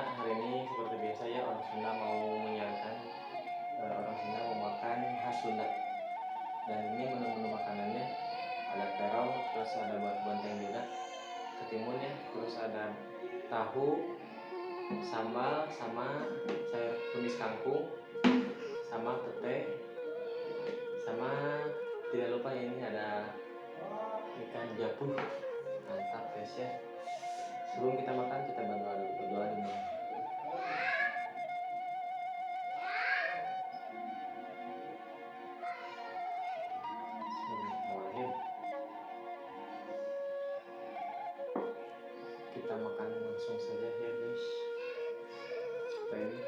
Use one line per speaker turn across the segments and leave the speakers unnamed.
hari ini seperti biasa ya orang Sunda mau menyarankan orang Sunda mau makan khas Sunda. Dan ini menu-menu makanannya ada terong, terus ada batu banteng juga, ketimun ya, terus ada tahu, sambal sama sayur tumis kangkung, sama pete, sama tidak lupa ini ada ikan jabu. Mantap guys ya. Sebelum kita makan kita berdoa dulu, berdoa dulu. Bismillahirrahmanirrahim. Kita makan langsung saja ya guys. Baik.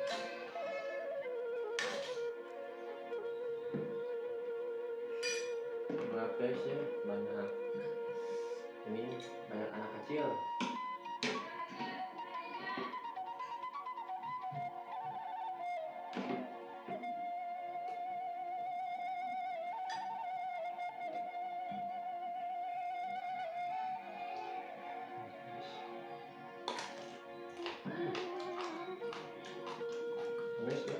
Maaf guys ya, banyak anak kecil. Guys ya.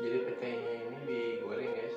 Jadi petenya ini digoreng guys.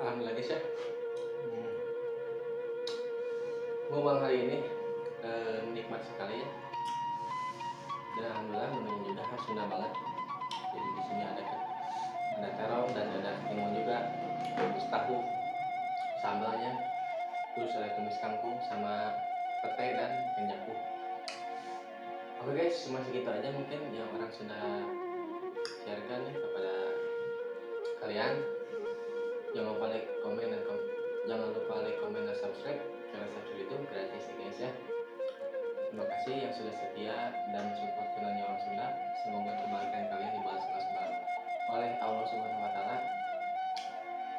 Alhamdulillah guys ya. Ngomong hari ini nikmat sekali ya. Dan alhamdulillah menunya juga khas Sunda banget. Jadi di sini ada terong dan ada timun juga, terus tahu, sambalnya, terus ada tumis kangkung sama pete dan ikan jagung. Oke guys, cuma segitu aja mungkin yang orang sudah sharekan nih kepada kalian. Jangan lupa like, komen, dan subscribe. Karena subscribe itu gratis ya guys ya. Terima kasih yang sudah setia dan support channelnya Orang Sunda. Semoga kebaikan kalian dibalas oleh Allah Subhanahu Wa Taala.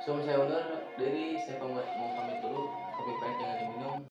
Sebelum saya undur diri, saya mau pamit dulu. Kopi pahit jangan diminum.